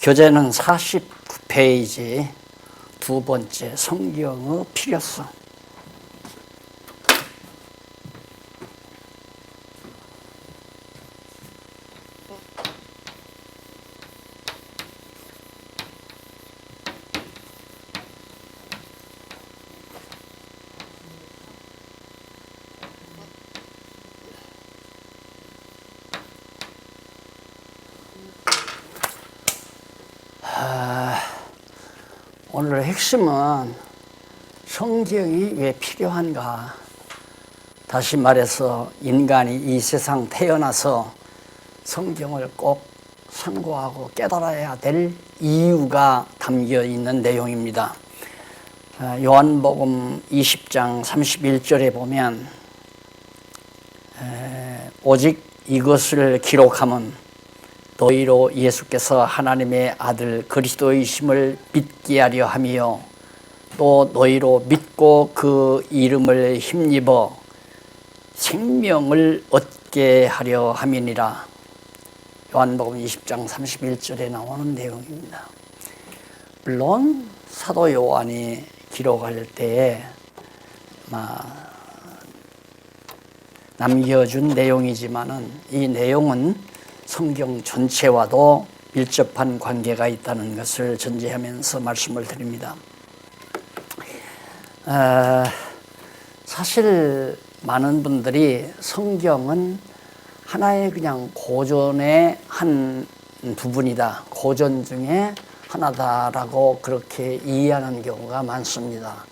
교재는 49페이지 두 번째 성경의 필요성. 오늘의 핵심은 성경이 왜 필요한가? 다시 말해서 인간이 이 세상 태어나서 성경을 꼭 상고하고 깨달아야 될 이유가 담겨 있는 내용입니다. 요한복음 20장 31절에 보면 오직 이것을 기록함은 너희로 예수께서 하나님의 아들 그리스도이심을 믿게 하려 함이요 또 너희로 믿고 그 이름을 힘입어 생명을 얻게 하려 함이니라. 요한복음 20장 31절에 나오는 내용입니다. 물론 사도 요한이 기록할 때에 남겨준 내용이지만은 이 내용은 성경 전체와도 밀접한 관계가 있다는 것을 전제하면서 말씀을 드립니다. 사실 많은 분들이 성경은 하나의 그냥 고전의 한 부분이다, 고전 중에 하나다라고 그렇게 이해하는 경우가 많습니다.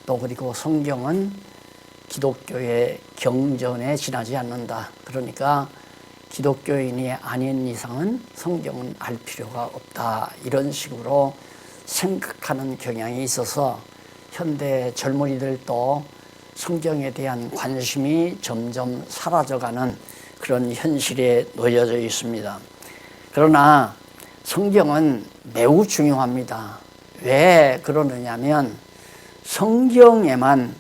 또 그리고 성경은 기독교의 경전에 지나지 않는다. 그러니까 기독교인이 아닌 이상은 성경은 알 필요가 없다, 이런 식으로 생각하는 경향이 있어서 현대 젊은이들도 성경에 대한 관심이 점점 사라져가는 그런 현실에 놓여져 있습니다. 그러나 성경은 매우 중요합니다. 왜 그러느냐면 성경에만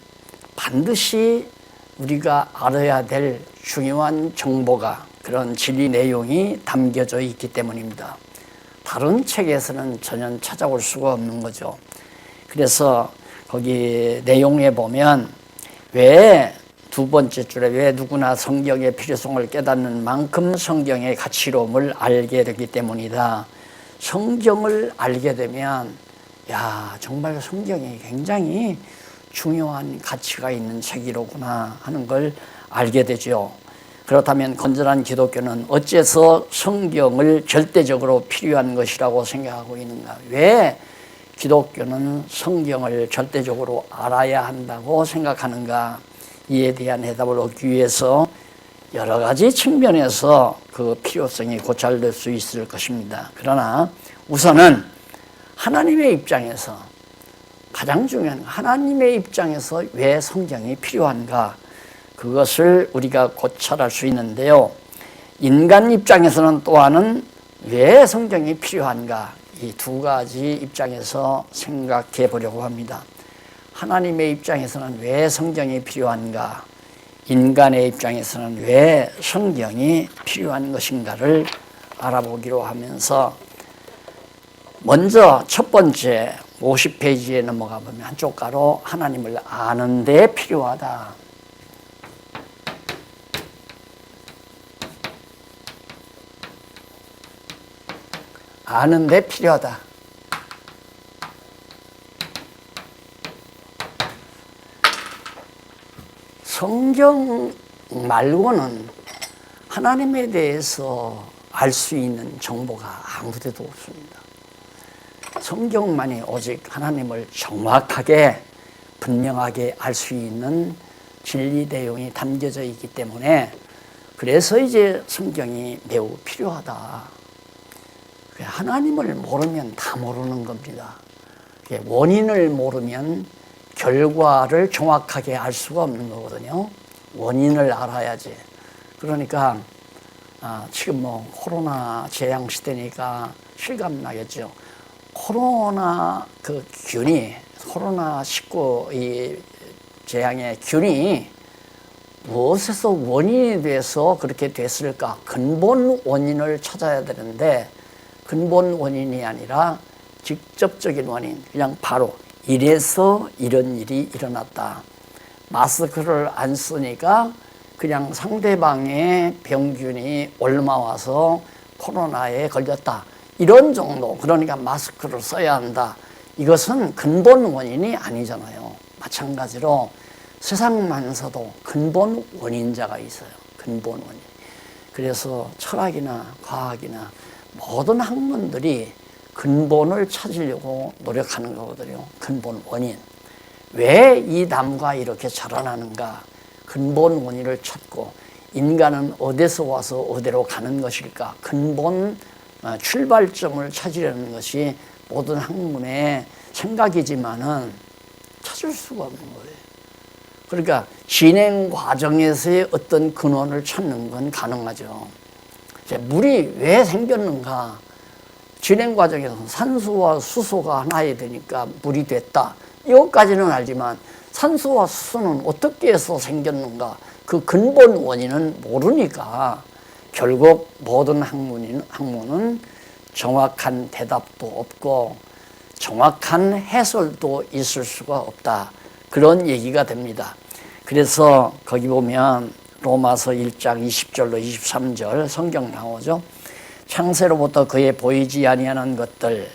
반드시 우리가 알아야 될 중요한 정보가, 그런 진리 내용이 담겨져 있기 때문입니다. 다른 책에서는 전혀 찾아올 수가 없는 거죠. 그래서 거기 내용에 보면 왜 두 번째 줄에 왜 누구나 성경의 필요성을 깨닫는 만큼 성경의 가치로움을 알게 되기 때문이다. 성경을 알게 되면 정말 성경이 굉장히 중요한 가치가 있는 책이로구나 하는 걸 알게 되죠. 그렇다면 건전한 기독교는 어째서 성경을 절대적으로 필요한 것이라고 생각하고 있는가? 왜 기독교는 성경을 절대적으로 알아야 한다고 생각하는가? 이에 대한 대답을 얻기 위해서 여러 가지 측면에서 그 필요성이 고찰될 수 있을 것입니다. 그러나 우선은 하나님의 입장에서 가장 중요한, 하나님의 입장에서 왜 성경이 필요한가? 그것을 우리가 고찰할 수 있는데요. 인간 입장에서는 또한은 왜 성경이 필요한가? 이 두 가지 입장에서 생각해 보려고 합니다. 하나님의 입장에서는 왜 성경이 필요한가? 인간의 입장에서는 왜 성경이 필요한 것인가를 알아보기로 하면서 먼저 첫 번째 50페이지에 넘어가 보면 한쪽 가로 하나님을 아는 데 필요하다. 아는 데 필요하다. 성경 말고는 하나님에 대해서 알 수 있는 정보가 아무데도 없습니다. 성경만이 오직 하나님을 정확하게 분명하게 알 수 있는 진리 내용이 담겨져 있기 때문에 그래서 이제 성경이 매우 필요하다. 하나님을 모르면 다 모르는 겁니다. 원인을 모르면 결과를 정확하게 알 수가 없는 거거든요. 원인을 알아야지. 그러니까 지금 코로나 재앙 시대니까 실감나겠죠. 코로나 그 균이, 코로나19 이 재앙의 균이 무엇에서 원인이 돼서 그렇게 됐을까? 근본 원인을 찾아야 되는데 근본 원인이 아니라 직접적인 원인, 그냥 바로 이래서 이런 일이 일어났다. 마스크를 안 쓰니까 그냥 상대방의 병균이 옮아와서 코로나에 걸렸다. 이런 정도. 그러니까 마스크를 써야 한다. 이것은 근본 원인이 아니잖아요. 마찬가지로 세상만서도 근본 원인자가 있어요. 근본 원인. 그래서 철학이나 과학이나 모든 학문들이 근본을 찾으려고 노력하는 거거든요. 근본 원인. 왜 이 나무가 이렇게 자라나는가? 근본 원인을 찾고 인간은 어디서 와서 어디로 가는 것일까? 근본 출발점을 찾으려는 것이 모든 학문의 생각이지만은 찾을 수가 없는 거예요. 그러니까 진행 과정에서의 어떤 근원을 찾는 건 가능하죠. 물이 왜 생겼는가? 진행 과정에서 산소와 수소가 하나에 되니까 물이 됐다. 이것까지는 알지만 산소와 수소는 어떻게 해서 생겼는가? 그 근본 원인은 모르니까 결국 모든 학문은 정확한 대답도 없고 정확한 해설도 있을 수가 없다. 그런 얘기가 됩니다. 그래서 거기 보면 로마서 1장 20절로 23절 성경 나오죠. 창세로부터 그의 보이지 아니하는 것들,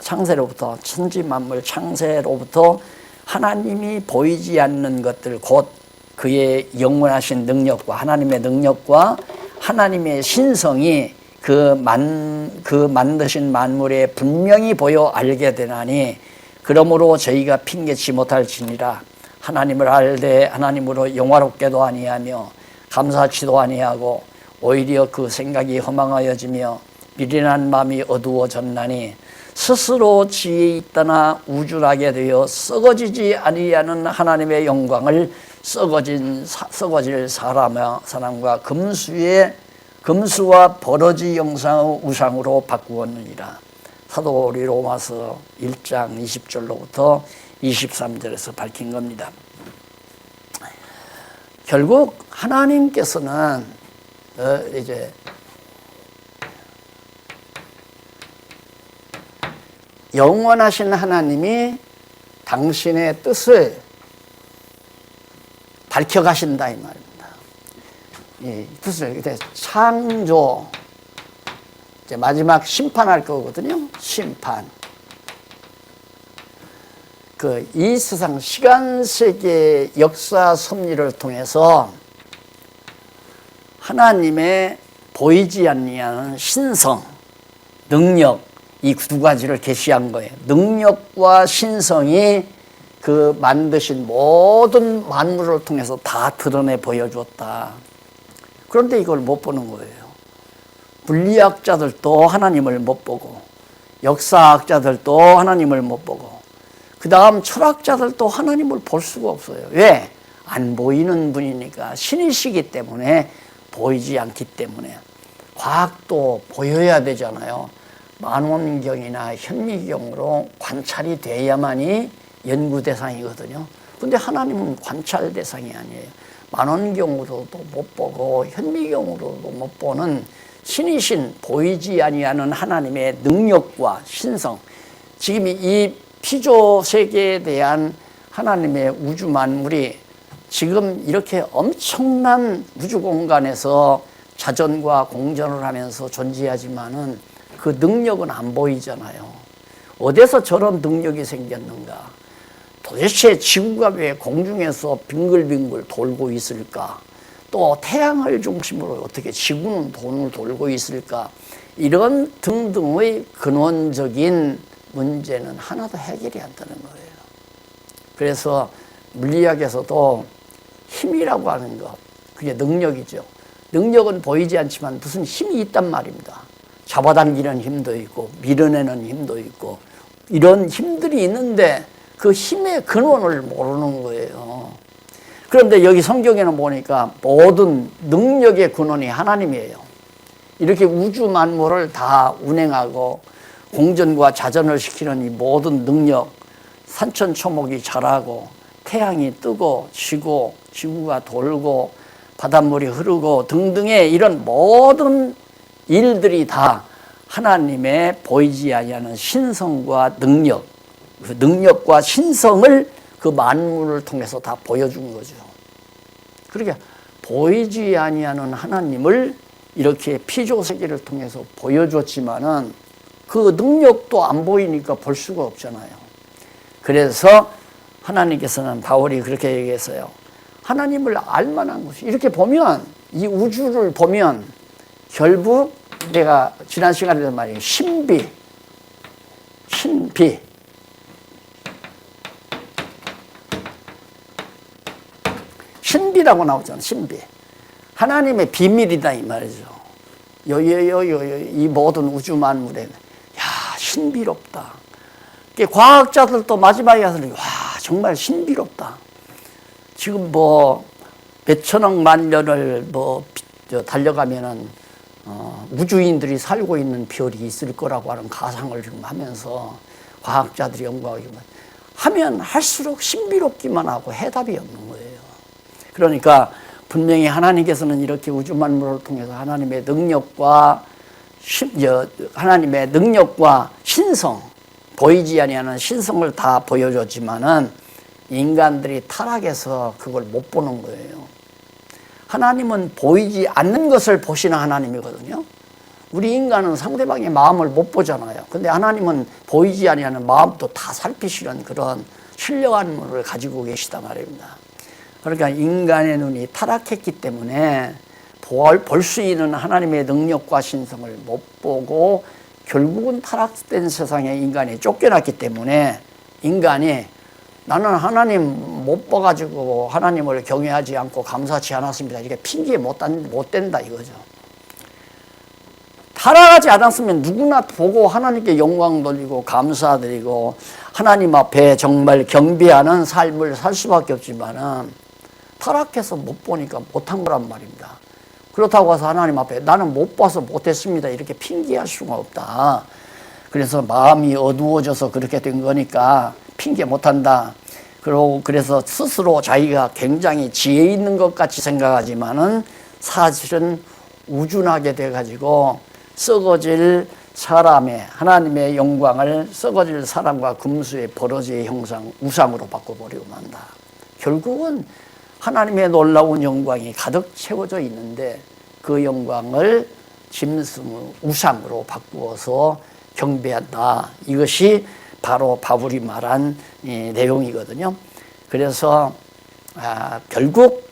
창세로부터 천지 만물 창세로부터 하나님이 보이지 않는 것들, 곧 그의 영원하신 능력과 하나님의 능력과 하나님의 신성이 그 만드신 만물에 분명히 보여 알게 되나니, 그러므로 저희가 핑계치 못할지니라. 하나님을 알되 하나님으로 영화롭게도 아니하며 감사치도 아니하고 오히려 그 생각이 허망하여지며 미련한 마음이 어두워졌나니, 스스로 지혜 있다나 우쭐하게 되어 썩어지지 아니하는 하나님의 영광을 썩어질 사람과 금수와 버러지 영상의 우상으로 바꾸었느니라. 사도 로마서 1장 20절로부터 23절에서 밝힌 겁니다. 결국 하나님께서는 이제 영원하신 하나님이 당신의 뜻을 밝혀가신다 이 말입니다. 이 뜻을 창조, 이제 마지막 심판할 거거든요. 심판. 이 세상 시간 세계의 역사 섭리를 통해서 하나님의 보이지 아니하는 신성, 능력, 이 두 가지를 계시한 거예요. 능력과 신성이 그 만드신 모든 만물을 통해서 다 드러내 보여줬다. 그런데 이걸 못 보는 거예요. 물리학자들도 하나님을 못 보고, 역사학자들도 하나님을 못 보고, 그 다음 철학자들도 하나님을 볼 수가 없어요. 왜? 안 보이는 분이니까. 신이시기 때문에, 보이지 않기 때문에. 과학도 보여야 되잖아요. 만원경이나 현미경으로 관찰이 돼야만이 연구 대상이거든요. 근데 하나님은 관찰 대상이 아니에요. 만원경으로도 못 보고 현미경으로도 못 보는 신이신 보이지 아니하는 하나님의 능력과 신성, 지금 이 피조 세계에 대한 하나님의 우주 만물이 지금 이렇게 엄청난 우주 공간에서 자전과 공전을 하면서 존재하지만은 그 능력은 안 보이잖아요. 어디서 저런 능력이 생겼는가? 도대체 지구가 왜 공중에서 빙글빙글 돌고 있을까? 또 태양을 중심으로 어떻게 지구는 돈을 돌고 있을까? 이런 등등의 근원적인 문제는 하나도 해결이 안 되는 거예요. 그래서 물리학에서도 힘이라고 하는 것, 그게 능력이죠. 능력은 보이지 않지만 무슨 힘이 있단 말입니다. 잡아당기는 힘도 있고 밀어내는 힘도 있고 이런 힘들이 있는데 그 힘의 근원을 모르는 거예요. 그런데 여기 성경에는 보니까 모든 능력의 근원이 하나님이에요. 이렇게 우주 만물을 다 운행하고 공전과 자전을 시키는 이 모든 능력, 산천초목이 자라고 태양이 뜨고 지고 지구가 돌고 바닷물이 흐르고 등등의 이런 모든 일들이 다 하나님의 보이지 아니하는 신성과 능력, 그 능력과 신성을 그 만물을 통해서 다 보여준 거죠. 그러니까 보이지 아니하는 하나님을 이렇게 피조세계를 통해서 보여줬지만은 그 능력도 안 보이니까 볼 수가 없잖아요. 그래서 하나님께서는 바울이 그렇게 얘기했어요. 하나님을 알만한 것이 이렇게 보면 이 우주를 보면 결국 내가 지난 시간에도 말이에요. 신비 신비라고 나오잖아요. 신비. 하나님의 비밀이다 이 말이죠. 이 모든 우주 만물에 야 신비롭다. 과학자들도 마지막에 가서 와 정말 신비롭다. 지금 뭐 몇천억 만 년을 뭐 달려가면은 우주인들이 살고 있는 별이 있을 거라고 하는 가상을 지금 하면서 과학자들이 연구하기만 하면 할수록 신비롭기만 하고 해답이 없는 거예요. 그러니까 분명히 하나님께서는 이렇게 우주 만물을 통해서 하나님의 능력과 신성, 보이지 아니하는 신성을 다 보여줬지만은 인간들이 타락해서 그걸 못 보는 거예요. 하나님은 보이지 않는 것을 보시는 하나님이거든요. 우리 인간은 상대방의 마음을 못 보잖아요. 근데 하나님은 보이지 아니하는 마음도 다 살피시는 그런 신령한 눈을 가지고 계시단 말입니다. 그러니까 인간의 눈이 타락했기 때문에 볼 수 있는 하나님의 능력과 신성을 못 보고 결국은 타락된 세상에 인간이 쫓겨났기 때문에 인간이 나는 하나님 못 봐가지고 하나님을 경외하지 않고 감사치 않았습니다. 이게 핑계 못 된다 이거죠. 타락하지 않았으면 누구나 보고 하나님께 영광 돌리고 감사드리고 하나님 앞에 정말 경배하는 삶을 살 수밖에 없지만은 타락해서 못 보니까 못한 거란 말입니다. 그렇다고 해서 하나님 앞에 나는 못 봐서 못했습니다. 이렇게 핑계할 수가 없다. 그래서 마음이 어두워져서 그렇게 된 거니까 핑계 못한다. 그래서 스스로 자기가 굉장히 지혜 있는 것 같이 생각하지만은 사실은 우준하게 돼가지고 썩어질 사람의 하나님의 영광을 썩어질 사람과 금수의 버러지의 형상 우상으로 바꿔버리고 만다. 결국은 하나님의 놀라운 영광이 가득 채워져 있는데 그 영광을 짐승 우상으로 바꾸어서 경배한다. 이것이 바로 바울이 말한 내용이거든요. 그래서 결국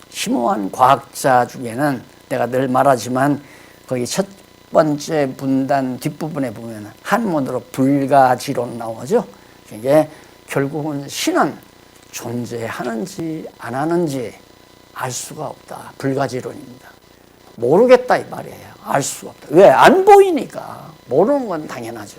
심오한 과학자 중에는 내가 늘 말하지만 거기 첫 번째 분단 뒷부분에 보면 한문으로 불가지론 나오죠. 이게 결국은 신은 존재하는지 안 하는지 알 수가 없다. 불가지론입니다. 모르겠다 이 말이에요. 알 수가 없다. 왜? 안 보이니까. 모르는 건 당연하죠.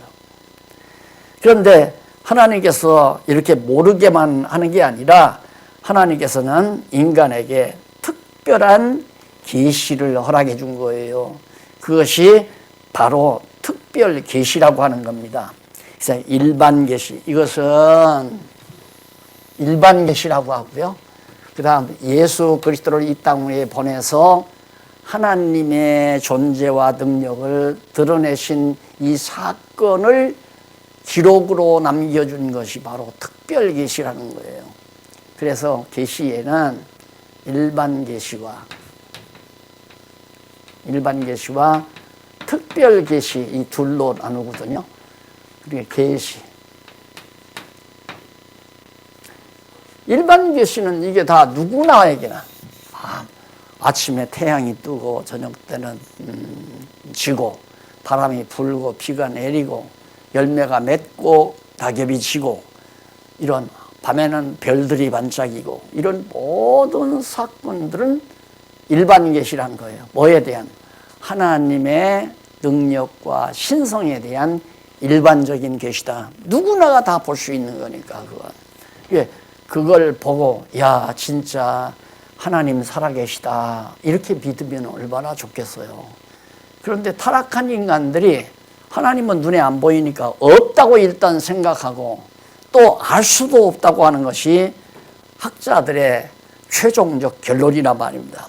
그런데 하나님께서 이렇게 모르게만 하는 게 아니라 하나님께서는 인간에게 특별한 계시를 허락해 준 거예요. 그것이 바로 특별 계시라고 하는 겁니다. 그래서 일반 계시, 이것은 일반 계시라고 하고요. 그 다음 예수 그리스도를 이 땅에 보내서 하나님의 존재와 능력을 드러내신 이 사건을 기록으로 남겨준 것이 바로 특별 계시라는 거예요. 그래서 계시에는 일반 계시와 특별 계시 이 둘로 나누거든요. 그러니까 계시. 일반 계시는 이게 다 누구나에게나 아침에 태양이 뜨고 저녁 때는 지고 바람이 불고 비가 내리고 열매가 맺고 낙엽이 지고 이런 밤에는 별들이 반짝이고 이런 모든 사건들은 일반 계시라는 거예요. 뭐에 대한? 하나님의 능력과 신성에 대한 일반적인 계시다. 누구나가 다 볼 수 있는 거니까 그건. 그걸 보고 야 진짜 하나님 살아계시다 이렇게 믿으면 얼마나 좋겠어요. 그런데 타락한 인간들이 하나님은 눈에 안 보이니까 없다고 일단 생각하고 또 알 수도 없다고 하는 것이 학자들의 최종적 결론이란 말입니다.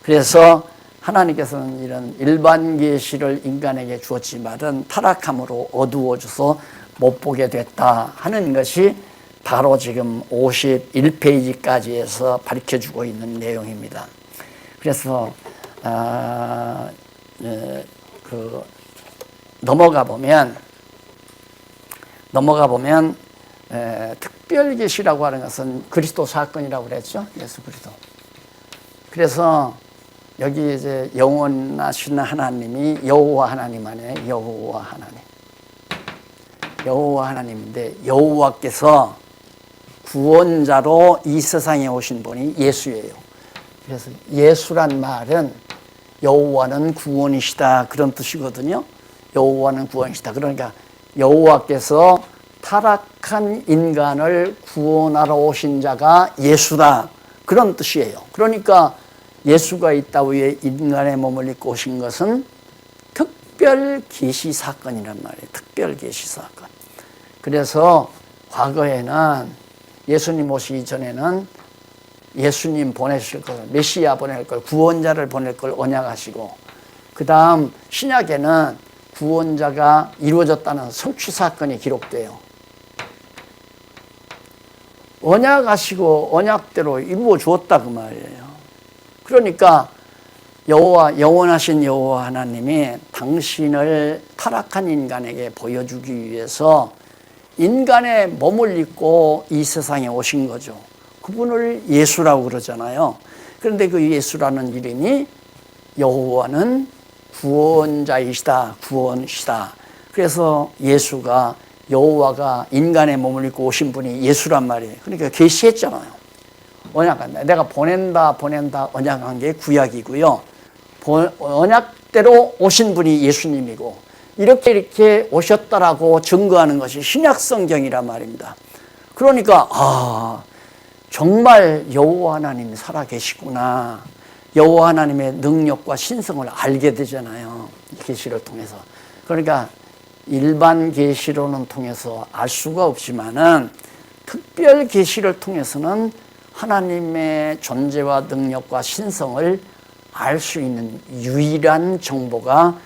그래서 하나님께서는 이런 일반 계시를 인간에게 주었지만은 타락함으로 어두워져서 못 보게 됐다 하는 것이 바로 지금 51페이지까지에서 밝혀주고 있는 내용입니다. 그래서 넘어가 보면 특별 계시라고 하는 것은 그리스도 사건이라고 그랬죠. 예수 그리스도. 그래서 여기 이제 영원하신 하나님이 여호와 하나님 안에 여호와 하나님인데, 여호와께서 구원자로 이 세상에 오신 분이 예수예요. 그래서 예수란 말은 여호와는 구원이시다 그런 뜻이거든요. 여호와는 구원이시다. 그러니까 여호와께서 타락한 인간을 구원하러 오신 자가 예수다 그런 뜻이에요. 그러니까 예수가 이 땅에 인간의 몸을 입고 오신 것은 특별 계시 사건이란 말이에요. 특별 계시 사건. 그래서 과거에는 예수님 오시기 전에는 예수님 보내실 걸, 메시아 보낼 걸, 구원자를 보낼 걸 언약하시고, 그 다음 신약에는 구원자가 이루어졌다는 성취 사건이 기록돼요. 언약하시고 언약대로 이루어 주었다 그 말이에요. 그러니까 영원하신 여호와 하나님이 당신을 타락한 인간에게 보여주기 위해서 인간의 몸을 입고 이 세상에 오신 거죠. 그분을 예수라고 그러잖아요. 그런데 그 예수라는 이름이 여호와는 구원자이시다, 구원이시다. 그래서 예수가, 여호와가 인간의 몸을 입고 오신 분이 예수란 말이에요. 그러니까 계시했잖아요. 언약한다. 내가 보낸다 언약한 게 구약이고요. 언약대로 오신 분이 예수님이고, 이렇게 오셨다라고 증거하는 것이 신약 성경이란 말입니다. 그러니까 정말 여호와 하나님이 살아 계시구나. 여호와 하나님의 능력과 신성을 알게 되잖아요. 계시를 통해서. 그러니까 일반 계시로는 통해서 알 수가 없지만은 특별 계시를 통해서는 하나님의 존재와 능력과 신성을 알 수 있는 유일한 정보가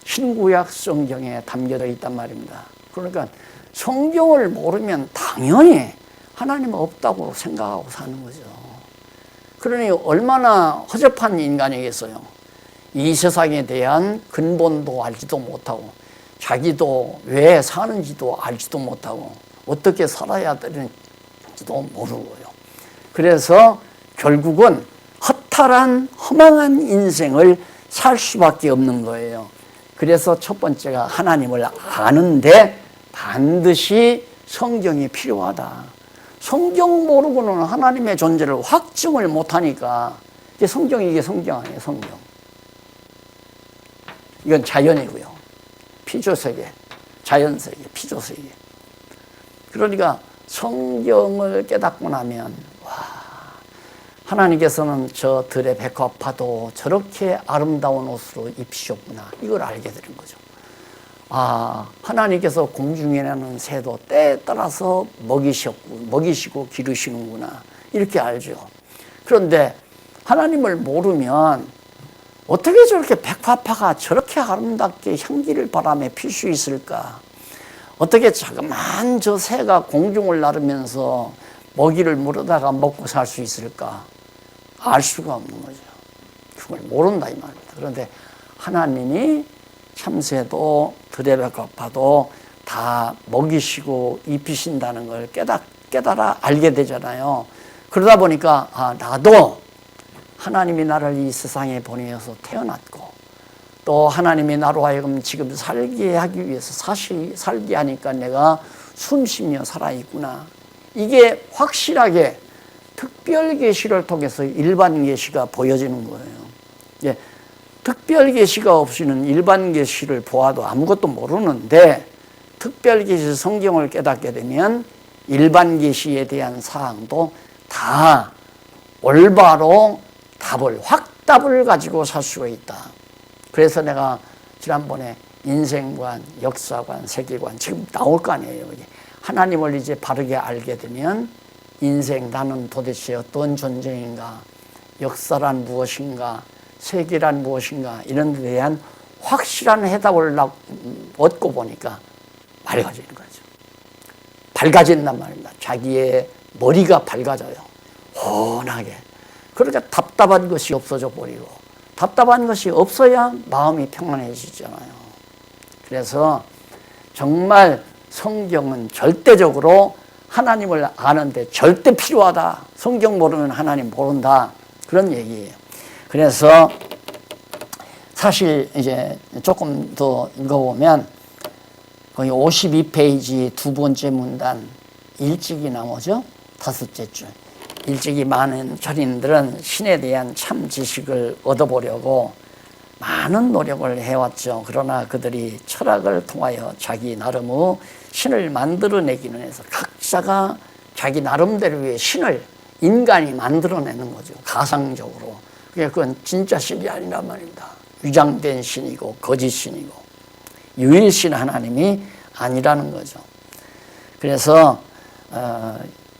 신구약 성경에 담겨져 있단 말입니다. 그러니까 성경을 모르면 당연히 하나님은 없다고 생각하고 사는 거죠. 그러니 얼마나 허접한 인간이겠어요. 이 세상에 대한 근본도 알지도 못하고, 자기도 왜 사는지도 알지도 못하고, 어떻게 살아야 되는지도 모르고요. 그래서 결국은 허탈한 허망한 인생을 살 수밖에 없는 거예요. 그래서 첫 번째가 하나님을 아는데 반드시 성경이 필요하다. 성경 모르고는 하나님의 존재를 확증을 못하니까, 이게 성경 아니에요. 성경. 이건 자연이고요. 피조세계, 자연세계, 피조세계. 그러니까 성경을 깨닫고 나면 하나님께서는 저 들의 백합화도 저렇게 아름다운 옷으로 입히셨구나, 이걸 알게 되는 거죠. 하나님께서 공중에 나는 새도 때에 따라서 먹이시고 기르시는구나, 이렇게 알죠. 그런데 하나님을 모르면 어떻게 저렇게 백합화가 저렇게 아름답게 향기를 바람에 필 수 있을까? 어떻게 자그마한 저 새가 공중을 나르면서 먹이를 물어다가 먹고 살 수 있을까? 알 수가 없는 거죠. 그걸 모른다 이 말입니다. 그런데 하나님이 참새도 들의 백합화도 다 먹이시고 입히신다는 걸 깨달아 알게 되잖아요. 그러다 보니까 나도 하나님이 나를 이 세상에 보내어서 태어났고, 또 하나님이 나로 하여금 지금 살게 하기 위해서 살게 하니까 내가 숨쉬며 살아있구나. 이게 확실하게 특별 계시를 통해서 일반 계시가 보여지는 거예요. 예, 특별 계시가 없이는 일반 계시를 보아도 아무것도 모르는데, 특별 계시 성경을 깨닫게 되면 일반 계시에 대한 사항도 다 올바로 확답을 가지고 살 수가 있다. 그래서 내가 지난번에 인생관, 역사관, 세계관 지금 나올 거 아니에요. 하나님을 이제 바르게 알게 되면 인생, 나는 도대체 어떤 존재인가, 역사란 무엇인가, 세계란 무엇인가 이런 데 대한 확실한 해답을 얻고 보니까 맑아지는 거죠. 밝아진단 말입니다. 자기의 머리가 밝아져요. 훤하게. 그러니까 답답한 것이 없어져 버리고, 답답한 것이 없어야 마음이 평안해지잖아요. 그래서 정말 성경은 절대적으로 하나님을 아는데 절대 필요하다. 성경 모르면 하나님 모른다. 그런 얘기예요. 그래서 사실 이제 조금 더 읽어보면 거기 52페이지 두 번째 문단 일찍이 나오죠. 다섯째 줄. 일찍이 많은 절인들은 신에 대한 참 지식을 얻어보려고 많은 노력을 해왔죠. 그러나 그들이 철학을 통하여 자기 나름의 신을 만들어내기는 해서 각자가 자기 나름대로의 신을 인간이 만들어내는 거죠. 가상적으로. 그건 진짜 신이 아니란 말입니다. 위장된 신이고 거짓 신이고 유일신 하나님이 아니라는 거죠. 그래서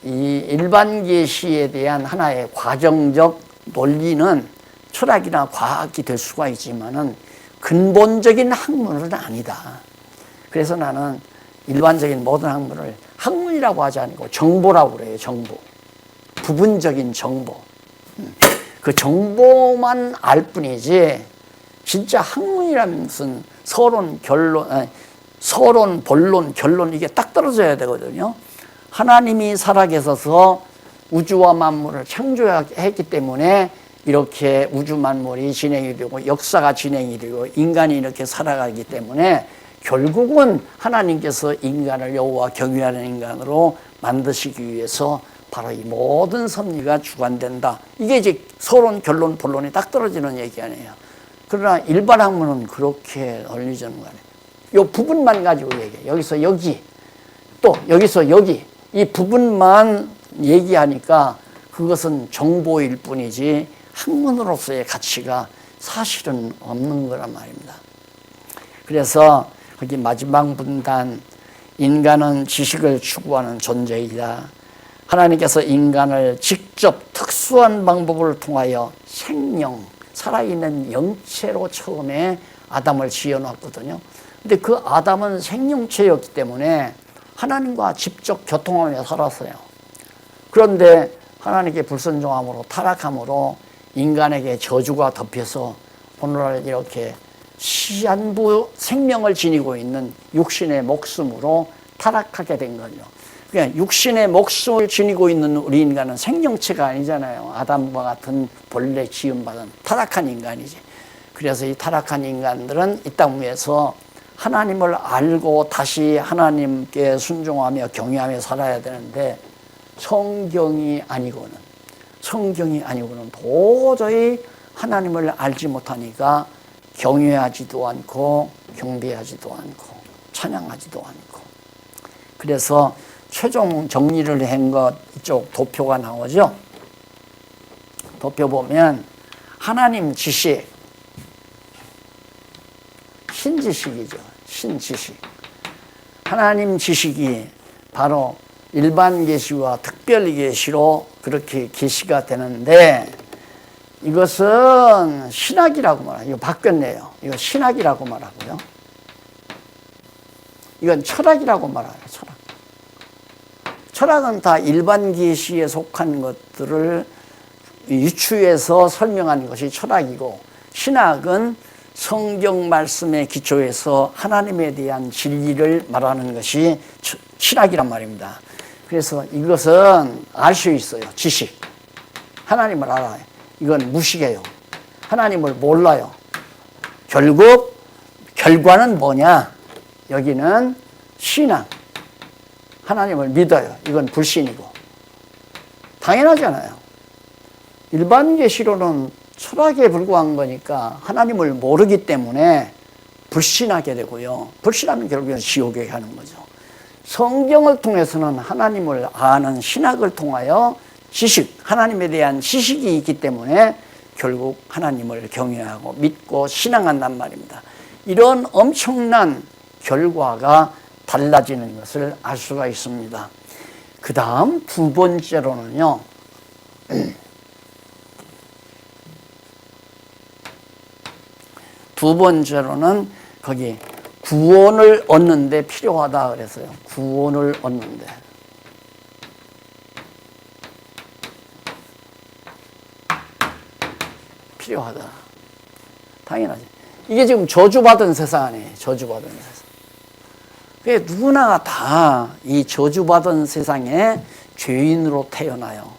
이 일반 계시에 대한 하나의 과정적 논리는 철학이나 과학이 될 수가 있지만은 근본적인 학문은 아니다. 그래서 나는 일반적인 모든 학문을 학문이라고 하지 않고 정보라고 그래요. 정보. 부분적인 정보. 그 정보만 알 뿐이지 진짜 학문이라는 것은 서론, 결론, 서론, 본론, 결론 이게 딱 떨어져야 되거든요. 하나님이 살아계셔서 우주와 만물을 창조했기 때문에 이렇게 우주 만물이 진행이 되고 역사가 진행이 되고 인간이 이렇게 살아가기 때문에 결국은 하나님께서 인간을 여호와 경외하는 인간으로 만드시기 위해서 바로 이 모든 섭리가 주관된다. 이게 이제 서론, 결론, 본론이 딱 떨어지는 얘기 아니에요. 그러나 일반 학문은 그렇게 논리적인 거 아니에요. 이 부분만 가지고 얘기해요. 여기서 여기, 또 여기서 여기 이 부분만 얘기하니까 그것은 정보일 뿐이지 학문으로서의 가치가 사실은 없는 거란 말입니다. 그래서 거기 마지막 문단 인간은 지식을 추구하는 존재이다. 하나님께서 인간을 직접 특수한 방법을 통하여 생명, 살아있는 영체로 처음에 아담을 지어놨거든요. 근데 그 아담은 생명체였기 때문에 하나님과 직접 교통하며 살았어요. 그런데 하나님께 불순종함으로 타락함으로 인간에게 저주가 덮여서 오늘날 이렇게 시한부 생명을 지니고 있는 육신의 목숨으로 타락하게 된 거죠. 그러니까 육신의 목숨을 지니고 있는 우리 인간은 생명체가 아니잖아요. 아담과 같은 본래 지음받은 타락한 인간이지. 그래서 이 타락한 인간들은 이 땅 위에서 하나님을 알고 다시 하나님께 순종하며 경외하며 살아야 되는데 성경이 아니고는 도저히 하나님을 알지 못하니까 경외하지도 않고 경배하지도 않고 찬양하지도 않고. 그래서 최종 정리를 한 것 이쪽 도표가 나오죠. 도표 보면 하나님 지식, 신지식이죠. 신지식. 하나님 지식이 바로 일반 계시와 특별 계시로 그렇게 계시가 되는데 이것은 신학이라고 말해요. 이거 바뀌었네요. 이거 신학이라고 말하고요. 이건 철학이라고 말해요. 철학. 철학은 다 일반 계시에 속한 것들을 유추해서 설명하는 것이 철학이고 신학은 성경 말씀에 기초해서 하나님에 대한 진리를 말하는 것이 신학이란 말입니다. 그래서 이것은 알 수 있어요. 지식. 하나님을 알아요. 이건 무식해요. 하나님을 몰라요. 결국 결과는 뭐냐? 여기는 신앙. 하나님을 믿어요. 이건 불신이고. 당연하잖아요. 일반 계시로는 철학에 불과한 거니까 하나님을 모르기 때문에 불신하게 되고요. 불신하면 결국엔 지옥에 가는 거죠. 성경을 통해서는 하나님을 아는 신학을 통하여 지식, 하나님에 대한 지식이 있기 때문에 결국 하나님을 경외하고 믿고 신앙한단 말입니다. 이런 엄청난 결과가 달라지는 것을 알 수가 있습니다. 그 다음 두 번째로는요. 두 번째로는 거기 구원을 얻는데 필요하다 그랬어요. 구원을 얻는데. 필요하다. 당연하지. 이게 지금 저주받은 세상 아니에요. 저주받은 세상. 그게 누구나 다 이 저주받은 세상에 죄인으로 태어나요.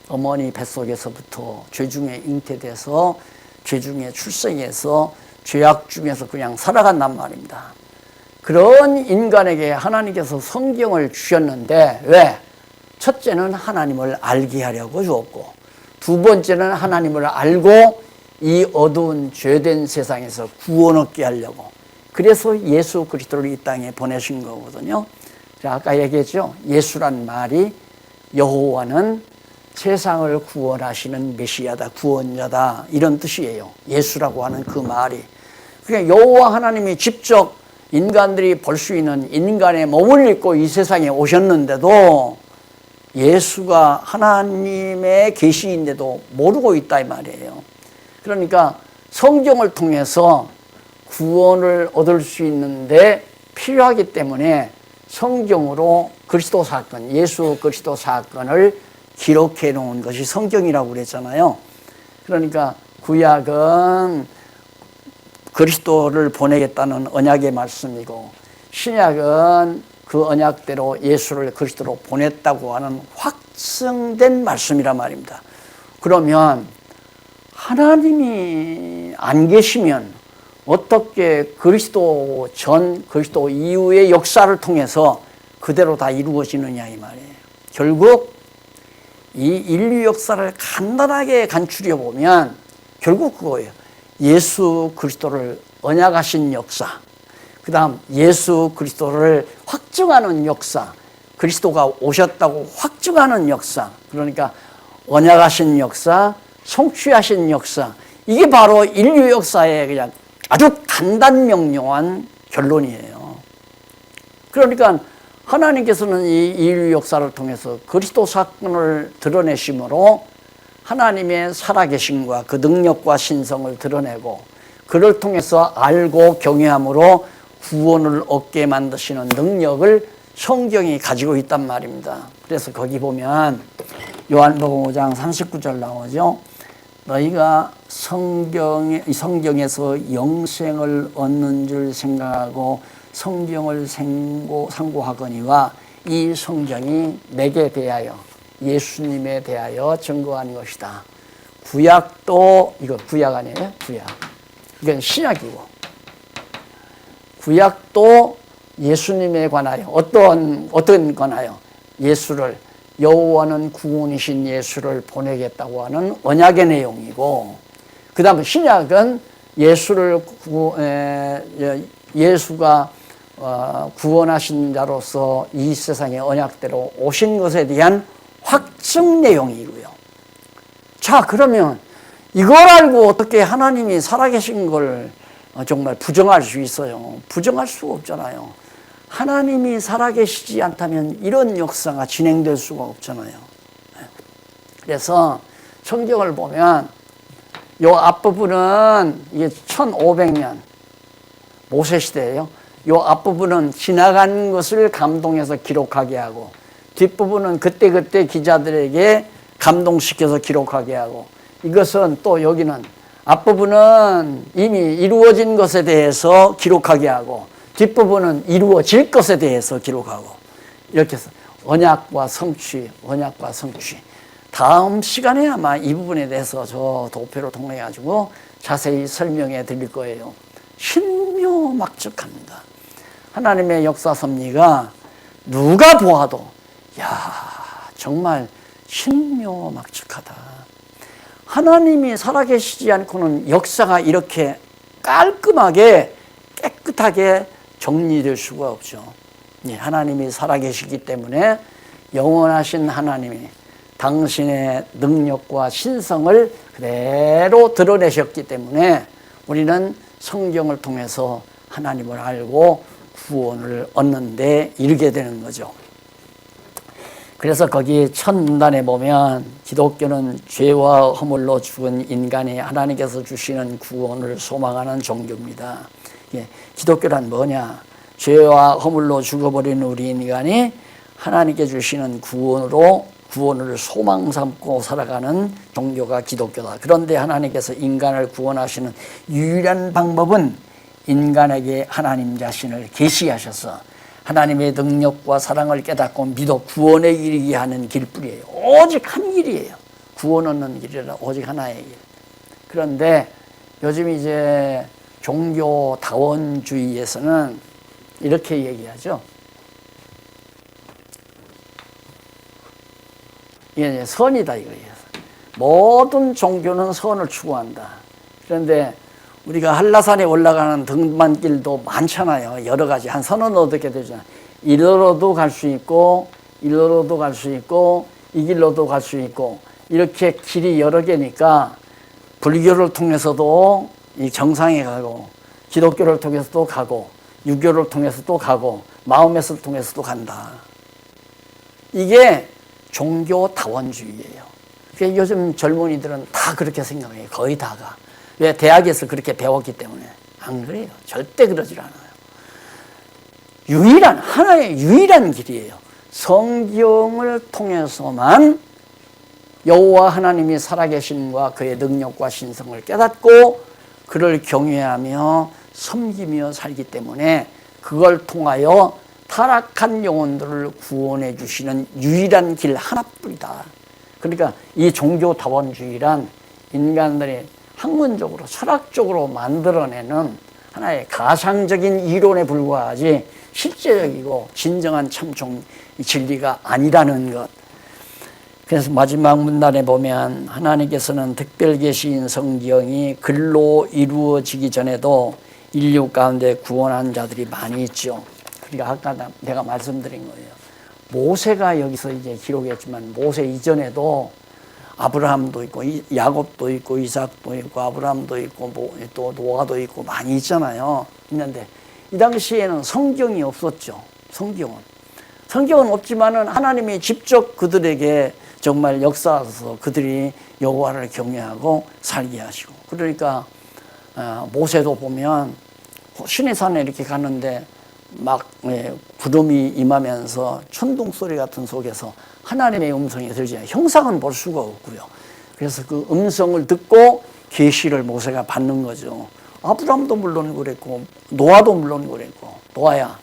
어머니 뱃속에서부터 죄 중에 잉태돼서 죄 중에 출생해서 죄악 중에서 그냥 살아간단 말입니다. 그런 인간에게 하나님께서 성경을 주셨는데 왜? 첫째는 하나님을 알게 하려고 주었고, 두 번째는 하나님을 알고 이 어두운 죄된 세상에서 구원 얻게 하려고, 그래서 예수 그리스도를 이 땅에 보내신 거거든요. 아까 얘기했죠. 예수란 말이 여호와는 세상을 구원하시는 메시아다, 구원자다, 이런 뜻이에요. 예수라고 하는 그 말이. 그러니까 여호와 하나님이 직접 인간들이 볼 수 있는 인간의 몸을 입고 이 세상에 오셨는데도 예수가 하나님의 계시인데도 모르고 있다 이 말이에요. 그러니까 성경을 통해서 구원을 얻을 수 있는데 필요하기 때문에 성경으로 그리스도 사건, 예수 그리스도 사건을 기록해 놓은 것이 성경이라고 그랬잖아요. 그러니까 구약은 그리스도를 보내겠다는 언약의 말씀이고, 신약은 그 언약대로 예수를 그리스도로 보냈다고 하는 확증된 말씀이란 말입니다. 그러면 하나님이 안 계시면 어떻게 그리스도 전, 그리스도 이후의 역사를 통해서 그대로 다 이루어지느냐 이 말이에요. 결국 이 인류 역사를 간단하게 간추려 보면 결국 그거예요. 예수 그리스도를 언약하신 역사, 그 다음 예수 그리스도를 확증하는 역사, 그리스도가 오셨다고 확증하는 역사, 그러니까 언약하신 역사, 성취하신 역사, 이게 바로 인류 역사의 그냥 아주 간단명료한 결론이에요. 그러니까 하나님께서는 이 인류 역사를 통해서 그리스도 사건을 드러내심으로 하나님의 살아계심과 그 능력과 신성을 드러내고, 그를 통해서 알고 경외함으로 구원을 얻게 만드시는 능력을 성경이 가지고 있단 말입니다. 그래서 거기 보면 요한복음 5장 39절 나오죠. 너희가 성경에서 영생을 얻는 줄 생각하고 성경을 상고하거니와 이 성경이 내게 대하여, 예수님에 대하여 증거한 것이다. 구약도, 이거 구약 아니에요? 구약. 이건 신약이고, 구약도 예수님에 관하여 어떤 관하여 예수를, 여호와는 구원이신 예수를 보내겠다고 하는 언약의 내용이고, 그 다음 신약은 예수가 구원하신 자로서 이 세상의 언약대로 오신 것에 대한 확증 내용이고요. 자, 그러면 이걸 알고 어떻게 하나님이 살아계신 걸 정말 부정할 수 있어요? 부정할 수가 없잖아요. 하나님이 살아계시지 않다면 이런 역사가 진행될 수가 없잖아요. 그래서 성경을 보면 요 앞부분은 이게 1500년 모세 시대예요. 요 앞부분은 지나간 것을 감동해서 기록하게 하고, 뒷부분은 그때그때 기자들에게 감동시켜서 기록하게 하고, 이것은 또 여기는 앞부분은 이미 이루어진 것에 대해서 기록하게 하고, 뒷부분은 이루어질 것에 대해서 기록하고, 이렇게 해서 언약과 성취, 언약과 성취. 다음 시간에 아마 이 부분에 대해서 저 도표를 통해 가지고 자세히 설명해 드릴 거예요. 신묘막측합니다. 하나님의 역사 섭리가 누가 보아도 야, 정말 신묘막측하다. 하나님이 살아계시지 않고는 역사가 이렇게 깔끔하게 깨끗하게 정리될 수가 없죠. 하나님이 살아계시기 때문에 영원하신 하나님이 당신의 능력과 신성을 그대로 드러내셨기 때문에 우리는 성경을 통해서 하나님을 알고 구원을 얻는 데 이르게 되는 거죠. 그래서 거기 첫 문단에 보면 기독교는 죄와 허물로 죽은 인간이 하나님께서 주시는 구원을 소망하는 종교입니다. 예, 기독교란 뭐냐? 죄와 허물로 죽어버린 우리 인간이 하나님께 주시는 구원을 소망 삼고 살아가는 종교가 기독교다. 그런데 하나님께서 인간을 구원하시는 유일한 방법은 인간에게 하나님 자신을 계시하셔서 하나님의 능력과 사랑을 깨닫고 믿어 구원에 이르게 하는 길뿐이에요. 오직 한 길이에요. 구원 얻는 길이라 오직 하나의 길. 그런데 요즘 이제 종교다원주의에서는 이렇게 얘기하죠. 이게 선이다 이거예요. 모든 종교는 선을 추구한다. 그런데 우리가 한라산에 올라가는 등반길도 많잖아요. 여러 가지 한 서너 어떻게 되잖아요. 이리로도 갈 수 있고 이리로도 갈 수 있고 이 길로도 갈 수 있고 이렇게 길이 여러 개니까 불교를 통해서도 이 정상에 가고 기독교를 통해서도 가고 유교를 통해서도 가고 마음에서 통해서도 간다. 이게 종교다원주의예요. 요즘 젊은이들은 다 그렇게 생각해요. 거의 다가. 왜? 대학에서 그렇게 배웠기 때문에. 안 그래요. 절대 그러질 않아요. 하나의 유일한 길이에요. 성경을 통해서만 여호와 하나님이 살아계심과 그의 능력과 신성을 깨닫고 그를 경외하며 섬기며 살기 때문에 그걸 통하여 타락한 영혼들을 구원해 주시는 유일한 길 하나뿐이다. 그러니까 이 종교다원주의란 인간들이 학문적으로 철학적으로 만들어내는 하나의 가상적인 이론에 불과하지 실제적이고 진정한 참종 진리가 아니라는 것. 그래서 마지막 문단에 보면 하나님께서는 특별 계시인 성경이 글로 이루어지기 전에도 인류 가운데 구원한 자들이 많이 있죠. 그러니까 아까 내가 말씀드린 거예요. 모세가 여기서 이제 기록했지만 모세 이전에도 아브라함도 있고 야곱도 있고 이삭도 있고 아브라함도 있고 또 노아도 있고 많이 있잖아요. 있는데 이 당시에는 성경이 없었죠. 성경은 없지만은 하나님이 직접 그들에게 정말 역사하셔서 그들이 여호와를 경외하고 살게 하시고 그러니까 모세도 보면 시내산에 이렇게 가는데 막 구름이 임하면서 천둥 소리 같은 속에서 하나님의 음성이 들지 형상은 볼 수가 없고요. 그래서 그 음성을 듣고 계시를 모세가 받는 거죠. 아브라함도 물론 그랬고 노아도 물론 그랬고 노아야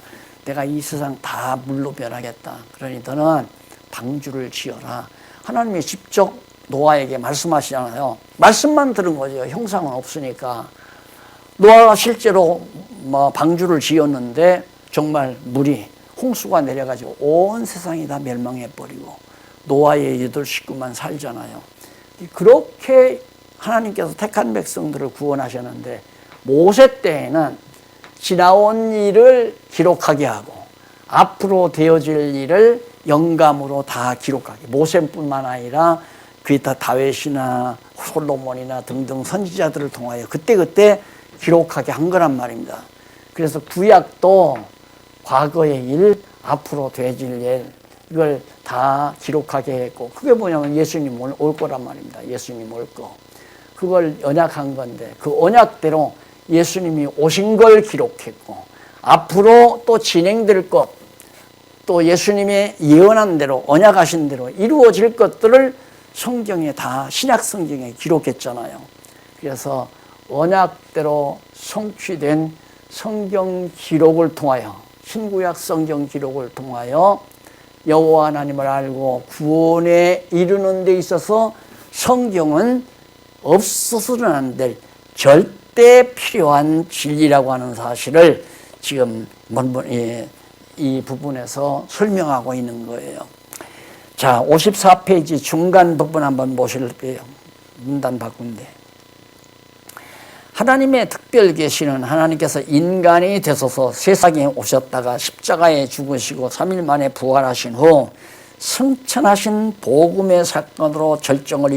내가 이 세상 다 물로 변하겠다. 그러니 너는 방주를 지어라. 하나님이 직접 노아에게 말씀하시잖아요. 말씀만 들은 거죠. 형상은 없으니까. 노아가 실제로 방주를 지었는데 정말 물이 홍수가 내려가지고 온 세상이 다 멸망해버리고 노아의 8 식구만 살잖아요. 그렇게 하나님께서 택한 백성들을 구원하셨는데 모세 때에는 지나온 일을 기록하게 하고 앞으로 되어질 일을 영감으로 다 기록하게. 모세뿐만 아니라 기타 다윗이나 솔로몬이나 등등 선지자들을 통하여 그때그때 기록하게 한 거란 말입니다. 그래서 구약도 과거의 일, 앞으로 되어질 일 이걸 다 기록하게 했고 그게 뭐냐면 예수님 올 거란 말입니다. 예수님 올 거. 그걸 언약한 건데 그 언약대로 예수님이 오신 걸 기록했고 앞으로 또 진행될 것 또 예수님의 예언한 대로 언약하신 대로 이루어질 것들을 성경에 다 신약 성경에 기록했잖아요. 그래서 언약대로 성취된 성경 기록을 통하여 신구약 성경 기록을 통하여 여호와 하나님을 알고 구원에 이르는 데 있어서 성경은 없어서는 안 될 절대 필요한 진리라고 하는 사실을 지금 이 부분에서 설명하고 있는 거예요. 자, 54페이지 중간 부분 한번 보실게요. 문단 바꾼데. 하나님의 특별 계시는 하나님께서 인간이 되셔서 세상에 오셨다가 십자가에 죽으시고 3일 만에 부활하신 후 승천하신 복음의 사건으로 절정을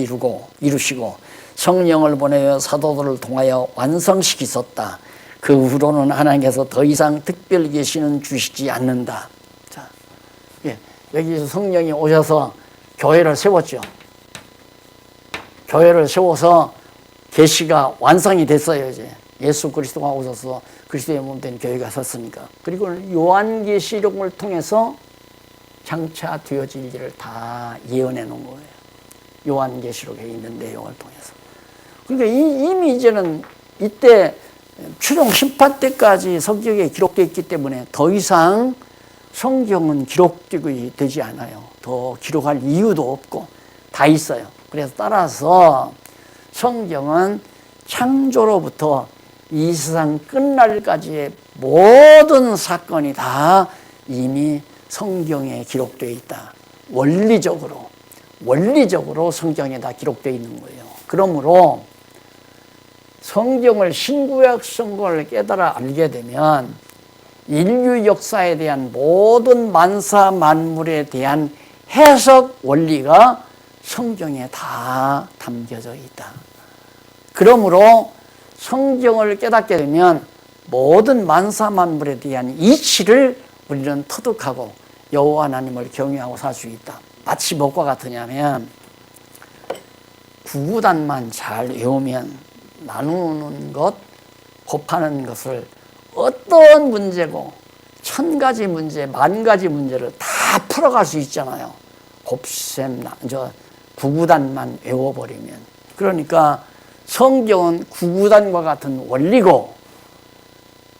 이루시고 성령을 보내어 사도들을 통하여 완성시키셨다. 그 후로는 하나님께서 더 이상 특별 계시는 주시지 않는다. 자, 여기서 성령이 오셔서 교회를 세웠죠. 교회를 세워서 계시가 완성이 됐어요. 이제 예수 그리스도가 오셔서 그리스도의 몸 된 교회가 섰으니까. 그리고 요한계시록을 통해서 장차 되어질 일을 다 예언해 놓은 거예요. 요한계시록에 있는 내용을 통해서. 그러니까 이미 이제는 이때 최종 심판 때까지 성경에 기록되어 있기 때문에 더 이상 성경은 기록되고 되지 않아요. 더 기록할 이유도 없고 다 있어요. 그래서 따라서 성경은 창조로부터 이 세상 끝날까지의 모든 사건이 다 이미 성경에 기록되어 있다. 원리적으로 성경에 다 기록되어 있는 거예요. 그러므로 성경을 신구약 성경을 깨달아 알게 되면 인류 역사에 대한 모든 만사 만물에 대한 해석 원리가 성경에 다 담겨져 있다. 그러므로 성경을 깨닫게 되면 모든 만사 만물에 대한 이치를 우리는 터득하고 여호와 하나님을 경외하고 살 수 있다. 마치 무엇과 같으냐면 구구단만 잘 외우면 나누는 것, 곱하는 것을 어떤 문제고 1000가지 문제, 10,000가지 문제를 다 풀어갈 수 있잖아요. 곱셈, 구구단만 외워버리면. 그러니까 성경은 구구단과 같은 원리고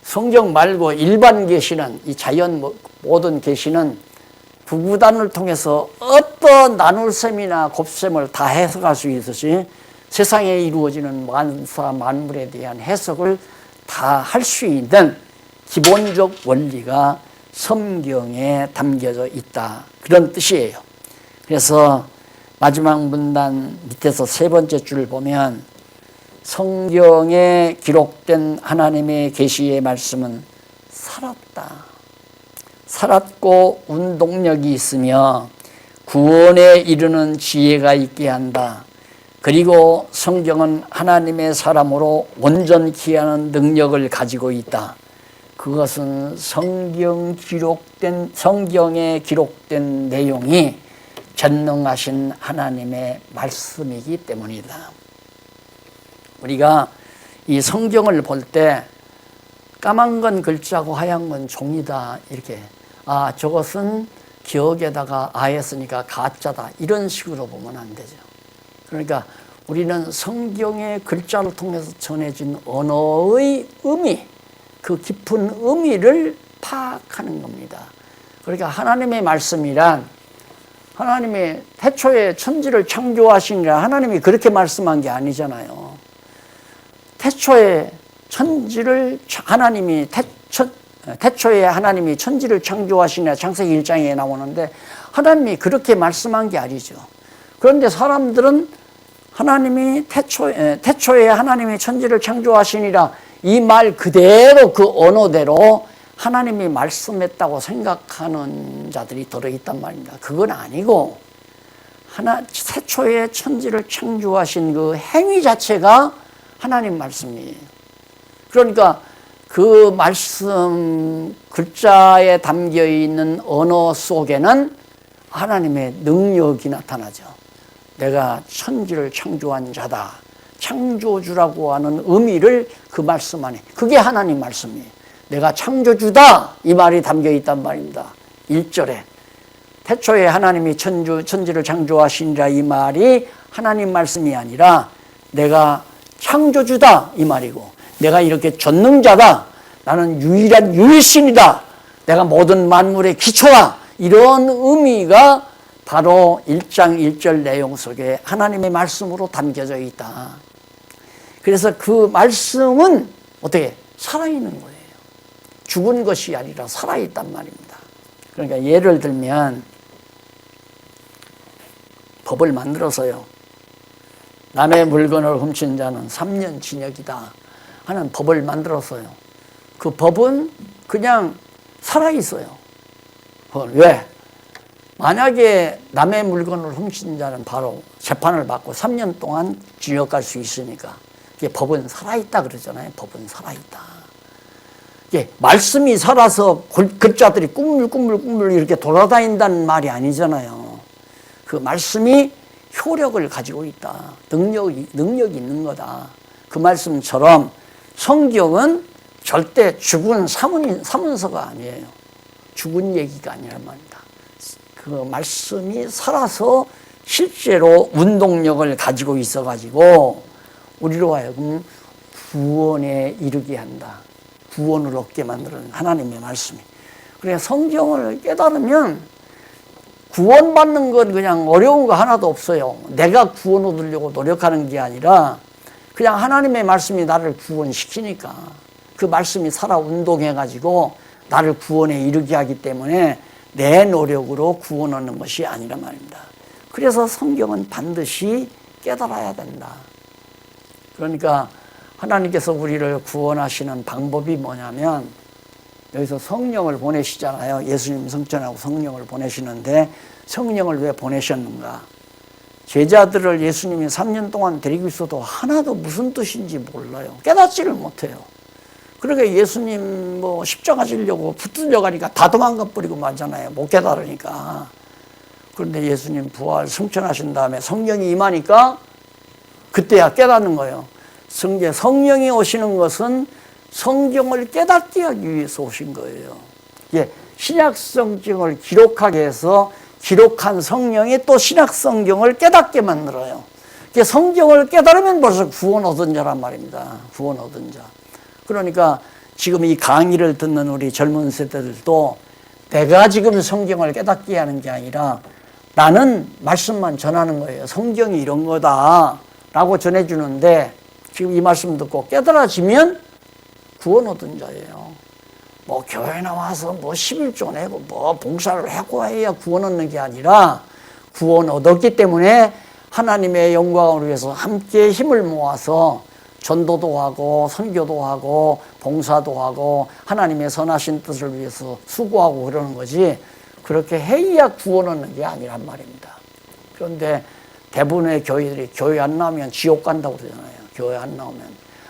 성경 말고 일반 계시는 이 자연 모든 계시는 구구단을 통해서 어떤 나눌셈이나 곱셈을 다 해석할 수 있듯이 세상에 이루어지는 만사 만물에 대한 해석을 다 할 수 있는 기본적 원리가 성경에 담겨져 있다. 그런 뜻이에요. 그래서 마지막 문단 밑에서 세 번째 줄을 보면 성경에 기록된 하나님의 계시의 말씀은 살았다. 살았고 운동력이 있으며 구원에 이르는 지혜가 있게 한다. 그리고 성경은 하나님의 사람으로 온전케 하는 능력을 가지고 있다. 그것은 성경에 기록된 내용이 전능하신 하나님의 말씀이기 때문이다. 우리가 이 성경을 볼 때 까만 건 글자고 하얀 건 종이다 이렇게 저것은 기억에다가 했으니까 가짜다 이런 식으로 보면 안 되죠. 그러니까 우리는 성경의 글자를 통해서 전해진 언어의 의미, 그 깊은 의미를 파악하는 겁니다. 그러니까 하나님의 말씀이란 하나님이 태초에 천지를 창조하시니라 하나님이 그렇게 말씀한 게 아니잖아요. 태초에 하나님이 천지를 창조하시니라 창세기 1장에 나오는데 하나님이 그렇게 말씀한 게 아니죠. 그런데 사람들은 하나님이 태초에 하나님이 천지를 창조하시니라 이 말 그대로 그 언어대로 하나님이 말씀했다고 생각하는 자들이 들어있단 말입니다. 그건 아니고 태초에 천지를 창조하신 그 행위 자체가 하나님 말씀이에요. 그러니까 그 말씀 글자에 담겨있는 언어 속에는 하나님의 능력이 나타나죠. 내가 천지를 창조한 자다. 창조주라고 하는 의미를 그 말씀 안에 그게 하나님 말씀이에요. 내가 창조주다 이 말이 담겨있단 말입니다. 1절에 태초에 하나님이 천지를 창조하시니라 이 말이 하나님 말씀이 아니라 내가 창조주다 이 말이고 내가 이렇게 전능자다. 나는 유일한 유일신이다. 내가 모든 만물의 기초다. 이런 의미가 바로 1장 1절 내용 속에 하나님의 말씀으로 담겨져 있다. 그래서 그 말씀은 어떻게 살아있는 거예요. 죽은 것이 아니라 살아있단 말입니다. 그러니까 예를 들면 법을 만들어서요. 남의 물건을 훔친 자는 3년 징역이다 하는 법을 만들었어요. 그 법은 그냥 살아있어요. 왜? 만약에 남의 물건을 훔친 자는 바로 재판을 받고 3년 동안 징역 갈 수 있으니까 이게 법은 살아있다 그러잖아요. 법은 살아있다. 이게 말씀이 살아서 글자들이 꾸물꾸물 이렇게 돌아다닌다는 말이 아니잖아요. 그 말씀이 효력을 가지고 있다. 능력이 있는 거다. 그 말씀처럼 성경은 절대 죽은 사문서가 아니에요. 죽은 얘기가 아니란 말입니다. 그 말씀이 살아서 실제로 운동력을 가지고 있어가지고 우리로 하여금 구원에 이르게 한다. 구원을 얻게 만드는 하나님의 말씀이. 그래서 성경을 깨달으면 구원받는 건 그냥 어려운 거 하나도 없어요. 내가 구원 얻으려고 노력하는 게 아니라 그냥 하나님의 말씀이 나를 구원시키니까 그 말씀이 살아 운동해가지고 나를 구원에 이르게 하기 때문에 내 노력으로 구원 얻는 것이 아니란 말입니다. 그래서 성경은 반드시 깨달아야 된다. 그러니까 하나님께서 우리를 구원하시는 방법이 뭐냐면 여기서 성령을 보내시잖아요. 예수님 성천하고 성령을 보내시는데 성령을 왜 보내셨는가? 제자들을 예수님이 3년 동안 데리고 있어도 하나도 무슨 뜻인지 몰라요. 깨닫지를 못해요. 그러니까 예수님 뭐 십자가 지려고 붙들려 가니까 다 도망가 버리고 말잖아요. 못 깨달으니까. 그런데 예수님 부활 승천하신 다음에 성령이 임하니까 그때야 깨닫는 거예요. 성령이 오시는 것은 성경을 깨닫게 하기 위해서 오신 거예요. 예, 신약 성경을 기록하게 해서 기록한 성령이 또 신약 성경을 깨닫게 만들어요. 성경을 깨달으면 벌써 구원 얻은 자란 말입니다. 구원 얻은 자. 그러니까 지금 이 강의를 듣는 우리 젊은 세대들도 내가 지금 성경을 깨닫게 하는 게 아니라 나는 말씀만 전하는 거예요. 성경이 이런 거다 라고 전해주는데 지금 이 말씀 듣고 깨달아지면 구원 얻은 자예요. 뭐 교회 나와서 뭐 11조 내고 뭐 봉사를 하고 해야 구원 얻는 게 아니라 구원 얻었기 때문에 하나님의 영광을 위해서 함께 힘을 모아서 전도도 하고 선교도 하고 봉사도 하고 하나님의 선하신 뜻을 위해서 수고하고 그러는 거지 그렇게 해야 구원 얻는 게 아니란 말입니다. 그런데 대부분의 교회들이 교회 안 나오면 지옥 간다고 그러잖아요. 교회 안 나오면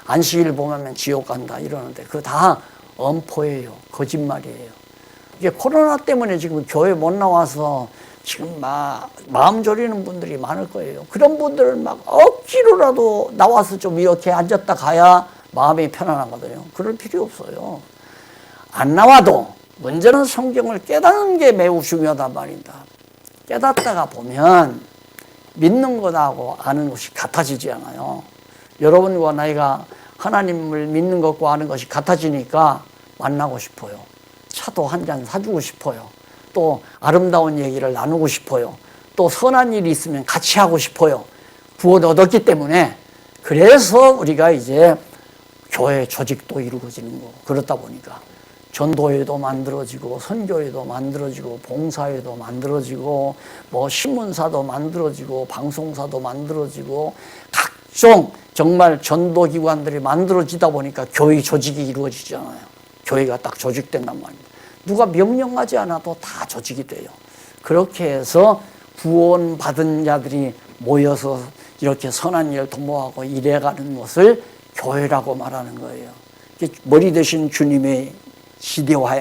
안식일 보면 지옥 간다 이러는데 그거 다 엄포예요. 거짓말이에요. 이게 코로나 때문에 지금 교회 못 나와서 지금 마음 졸이는 분들이 많을 거예요. 그런 분들은 막 억지로라도 나와서 좀 이렇게 앉았다 가야 마음이 편안하거든요. 그럴 필요 없어요. 안 나와도 문제는 성경을 깨닫는 게 매우 중요하단 말입니다. 깨닫다가 보면 믿는 것하고 아는 것이 같아지지 않아요. 여러분과 나이가 하나님을 믿는 것과 아는 것이 같아지니까 만나고 싶어요. 차도 한 잔 사주고 싶어요. 또 아름다운 얘기를 나누고 싶어요. 또 선한 일이 있으면 같이 하고 싶어요. 구원 얻었기 때문에 그래서 우리가 이제 교회 조직도 이루어지는 거고 그렇다 보니까 전도회도 만들어지고 선교회도 만들어지고 봉사회도 만들어지고 뭐 신문사도 만들어지고 방송사도 만들어지고 각종 정말 전도기관들이 만들어지다 보니까 교회 조직이 이루어지잖아요. 교회가 딱 조직된단 말입니다. 누가 명령하지 않아도 다 조직이 돼요. 그렇게 해서 구원받은 자들이 모여서 이렇게 선한 일을 도모하고 일해가는 것을 교회라고 말하는 거예요. 머리 대신 주님의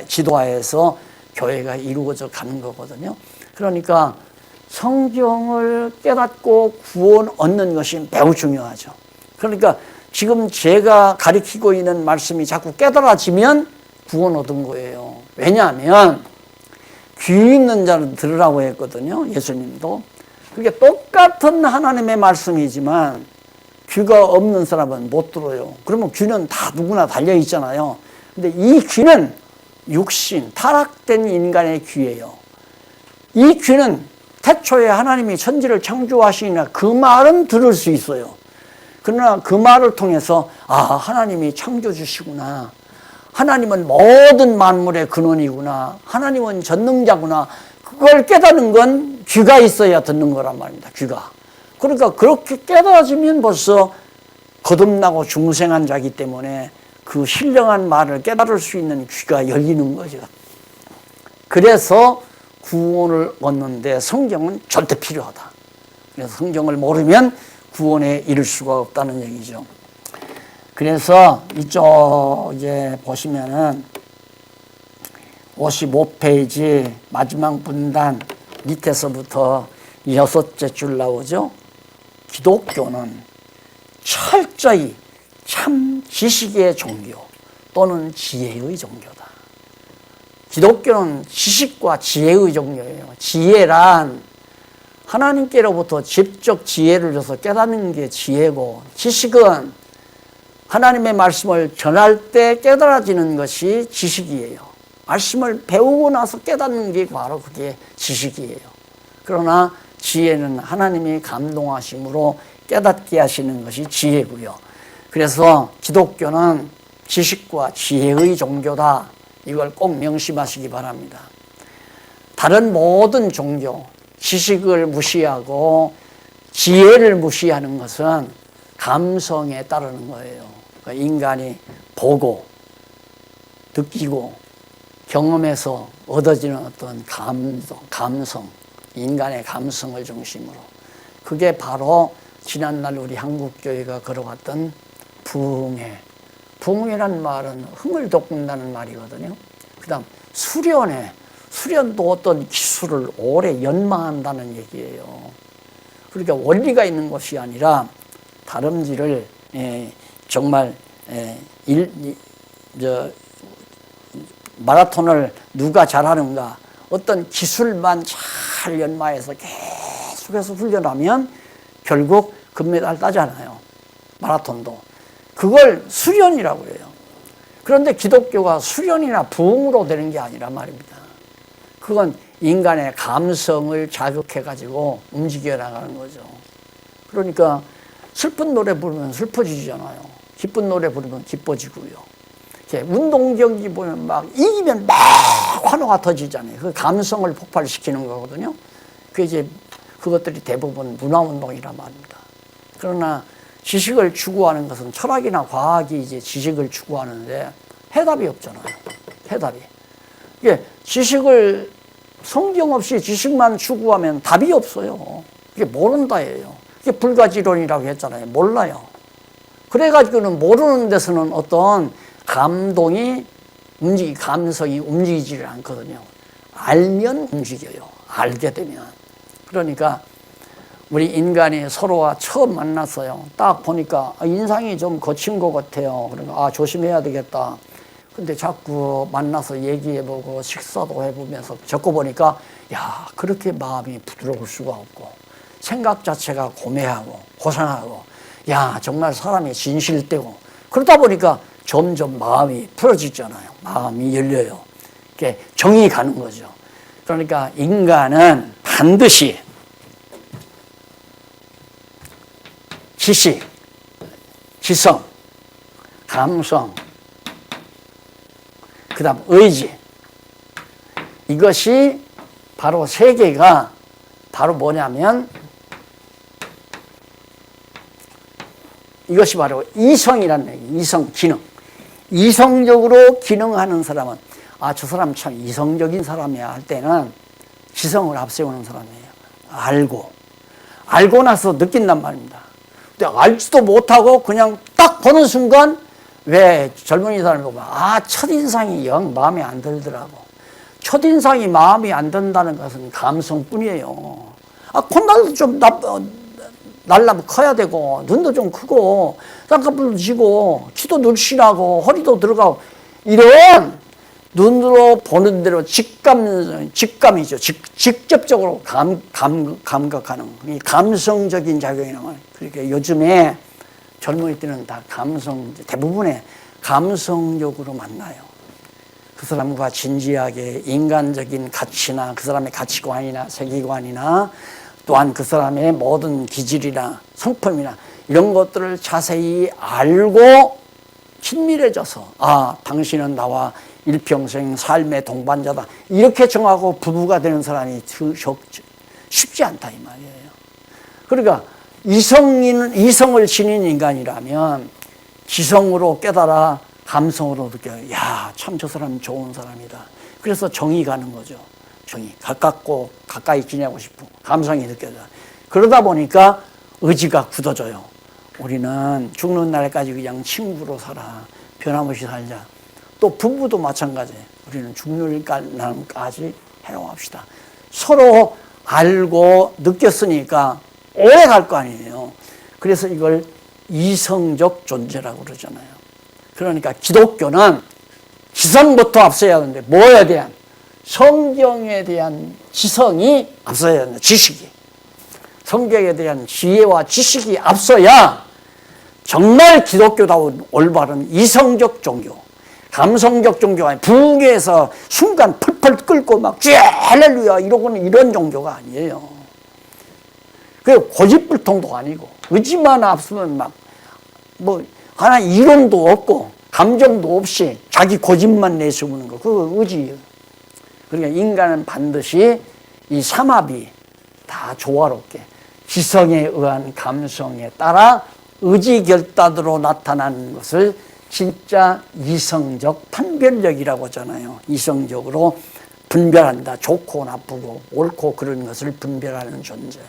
지도하에서 교회가 이루어져 가는 거거든요. 그러니까 성경을 깨닫고 구원 얻는 것이 매우 중요하죠. 그러니까 지금 제가 가리키고 있는 말씀이 자꾸 깨달아지면 구원 얻은 거예요. 왜냐하면 귀 있는 자는 들으라고 했거든요. 예수님도. 그게 똑같은 하나님의 말씀이지만 귀가 없는 사람은 못 들어요. 그러면 귀는 다 누구나 달려 있잖아요. 근데 이 귀는 육신, 타락된 인간의 귀예요. 이 귀는 태초에 하나님이 천지를 창조하시니까 그 말은 들을 수 있어요. 그러나 그 말을 통해서 하나님이 창조주시구나. 하나님은 모든 만물의 근원이구나. 하나님은 전능자구나. 그걸 깨닫는 건 귀가 있어야 듣는 거란 말입니다. 귀가. 그러니까 그렇게 깨달아지면 벌써 거듭나고 중생한 자이기 때문에 그 신령한 말을 깨달을 수 있는 귀가 열리는 거죠. 그래서 구원을 얻는데 성경은 절대 필요하다. 그래서 성경을 모르면 구원에 이를 수가 없다는 얘기죠. 그래서 이쪽 이제 보시면은 55페이지 마지막 분단 밑에서부터 6째 줄 나오죠. 기독교는 철저히 참 지식의 종교 또는 지혜의 종교다. 기독교는 지식과 지혜의 종교예요. 지혜란 하나님께로부터 직접 지혜를 줘서 깨닫는 게 지혜고, 지식은 하나님의 말씀을 전할 때 깨달아지는 것이 지식이에요. 말씀을 배우고 나서 깨닫는 게 바로 그게 지식이에요. 그러나 지혜는 하나님이 감동하심으로 깨닫게 하시는 것이 지혜고요. 그래서 기독교는 지식과 지혜의 종교다. 이걸 꼭 명심하시기 바랍니다. 다른 모든 종교, 지식을 무시하고 지혜를 무시하는 것은 감성에 따르는 거예요. 인간이 보고 느끼고 경험해서 얻어지는 어떤 감성, 인간의 감성을 중심으로. 그게 바로 지난날 우리 한국교회가 걸어왔던 부흥회. 부흥회란 말은 흥을 돋군다는 말이거든요. 그 다음 수련회. 수련도 어떤 기술을 오래 연마한다는 얘기예요. 그러니까 원리가 있는 것이 아니라 다름질을 정말 마라톤을 누가 잘하는가, 어떤 기술만 잘 연마해서 계속해서 훈련하면 결국 금메달 따잖아요. 마라톤도. 그걸 수련이라고 해요. 그런데 기독교가 수련이나 부흥으로 되는 게 아니란 말입니다. 그건 인간의 감성을 자극해가지고 움직여 나가는 거죠. 그러니까 슬픈 노래 부르면 슬퍼지잖아요. 기쁜 노래 부르면 기뻐지고요. 운동 경기 보면 막 이기면 막 환호가 터지잖아요. 그 감성을 폭발시키는 거거든요. 그 이제 그것들이 대부분 문화운동이란 말입니다. 그러나 지식을 추구하는 것은 철학이나 과학이 이제 지식을 추구하는데 해답이 없잖아요. 해답이. 이게 지식을 성경 없이 지식만 추구하면 답이 없어요. 이게 모른다예요. 이게 불가지론이라고 했잖아요. 몰라요. 그래가지고는 모르는 데서는 어떤 감성이 움직이지를 않거든요. 알면 움직여요. 알게 되면. 그러니까 우리 인간이 서로가 처음 만났어요. 딱 보니까 인상이 좀 거친 것 같아요. 그러니까 조심해야 되겠다. 근데 자꾸 만나서 얘기해보고 식사도 해보면서 겪어보니까 그렇게 마음이 부드러울 수가 없고 생각 자체가 고매하고 고상하고 정말 사람이 진실되고 그러다 보니까 점점 마음이 풀어지잖아요. 마음이 열려요. 이렇게 정이 가는 거죠. 그러니까 인간은 반드시 지식, 지성, 감성, 그 다음 의지, 이것이 바로 세 개가 바로 뭐냐면 이것이 바로 이성이라는 얘기예요. 이성, 기능. 이성적으로 기능하는 사람은 저 사람 참 이성적인 사람이야 할 때는 지성을 앞세우는 사람이에요. 알고 나서 느낀단 말입니다. 근데 알지도 못하고 그냥 딱 보는 순간 왜 젊은이 사람이 보면 첫인상이 영 마음에 안 들더라고. 첫인상이 마음에 안 든다는 것은 감성뿐이에요. 콧날도 좀 날라면 커야 되고 눈도 좀 크고 쌍꺼풀도 지고 키도 늘씬하고 허리도 들어가고 이런 눈으로 보는 대로 직감이죠. 직접적으로 감각하는 이 감성적인 작용이라는 거예요. 그러니까 요즘에 젊은이들은 다 대부분의 감성적으로 만나요. 그 사람과 진지하게 인간적인 가치나 그 사람의 가치관이나 세계관이나 또한 그 사람의 모든 기질이나 성품이나 이런 것들을 자세히 알고 친밀해져서 당신은 나와 일평생 삶의 동반자다 이렇게 정하고 부부가 되는 사람이 쉽지 않다 이 말이에요. 그러니까 이성을 지닌 인간이라면 지성으로 깨달아 감성으로 느껴요. 참 저 사람 좋은 사람이다. 그래서 정이 가는 거죠. 정이 가깝고 가까이 지내고 싶고 감성이 느껴져요. 그러다 보니까 의지가 굳어져요. 우리는 죽는 날까지 그냥 친구로 살아. 변함없이 살자. 또 부부도 마찬가지예요. 우리는 죽는 날까지 해용합시다. 서로 알고 느꼈으니까 오래 갈 거 아니에요. 그래서 이걸 이성적 존재라고 그러잖아요. 그러니까 기독교는 지성부터 앞서야 하는데 뭐에 대한? 성경에 대한 지성이 앞서야 한다. 지식이. 성경에 대한 지혜와 지식이 앞서야 정말 기독교다운 올바른 이성적 종교, 감성적 종교가 아니라 부흥회에서 순간 펄펄 끓고 막 할렐루야 이러고는 이런 종교가 아니에요. 그 고집불통도 아니고 의지만 앞서면 막 뭐 하나 이론도 없고 감정도 없이 자기 고집만 내세우는 거 그거 의지예요. 그러니까 인간은 반드시 이 삼합이 다 조화롭게 지성에 의한 감성에 따라 의지결단으로 나타나는 것을 진짜 이성적 판별력이라고 하잖아요. 이성적으로 분별한다. 좋고 나쁘고 옳고 그런 것을 분별하는 존재.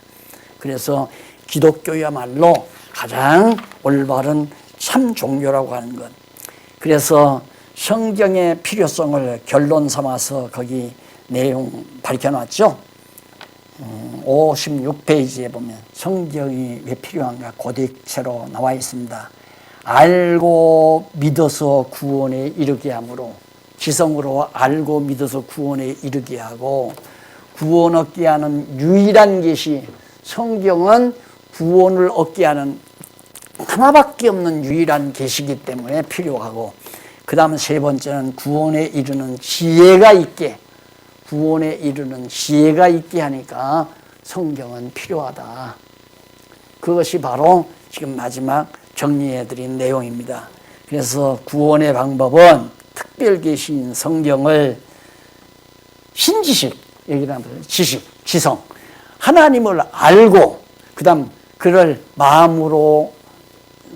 그래서 기독교야말로 가장 올바른 참 종교라고 하는 것. 그래서 성경의 필요성을 결론 삼아서 거기 내용 밝혀놨죠. 56페이지에 보면 성경이 왜 필요한가 고대체로 나와 있습니다. 알고 믿어서 구원에 이르게 하므로 지성으로 알고 믿어서 구원에 이르게 하고 구원 얻게 하는 유일한 것이 성경은 구원을 얻게 하는 하나밖에 없는 유일한 계시이기 때문에 필요하고 그 다음 세 번째는 구원에 이르는 지혜가 있게 구원에 이르는 지혜가 있게 하니까 성경은 필요하다. 그것이 바로 지금 마지막 정리해드린 내용입니다. 그래서 구원의 방법은 특별 계시인 성경을 신지식, 여기다 지식, 지성, 하나님을 알고 그 다음 그를 마음으로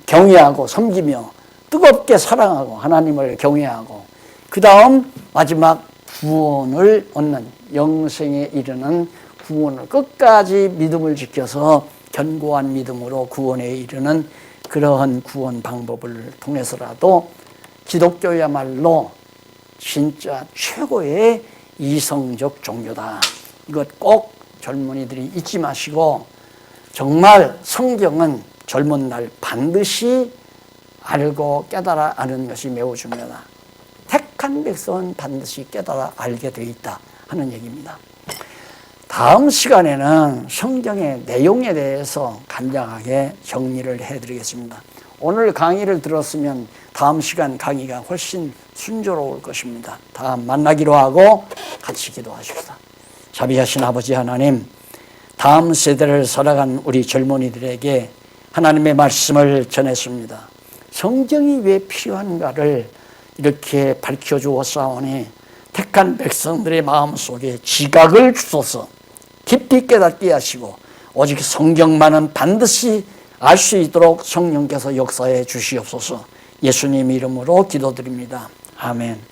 경외하고 섬기며 뜨겁게 사랑하고 하나님을 경외하고 그 다음 마지막 구원을 얻는 영생에 이르는 구원을 끝까지 믿음을 지켜서 견고한 믿음으로 구원에 이르는 그러한 구원 방법을 통해서라도 기독교야말로 진짜 최고의 이성적 종교다. 이것 꼭 젊은이들이 잊지 마시고 정말 성경은 젊은 날 반드시 알고 깨달아 아는 것이 매우 중요하다. 택한 백성은 반드시 깨달아 알게 되어 있다 하는 얘기입니다. 다음 시간에는 성경의 내용에 대해서 간략하게 정리를 해드리겠습니다. 오늘 강의를 들었으면 다음 시간 강의가 훨씬 순조로울 것입니다. 다음 만나기로 하고 같이 기도하십시다. 자비하신 아버지 하나님, 다음 세대를 살아간 우리 젊은이들에게 하나님의 말씀을 전했습니다. 성경이 왜 필요한가를 이렇게 밝혀주었사오니 택한 백성들의 마음속에 지각을 주소서 깊이 깨닫게 하시고 오직 성경만은 반드시 알 수 있도록 성령께서 역사해 주시옵소서. 예수님 이름으로 기도드립니다. 아멘.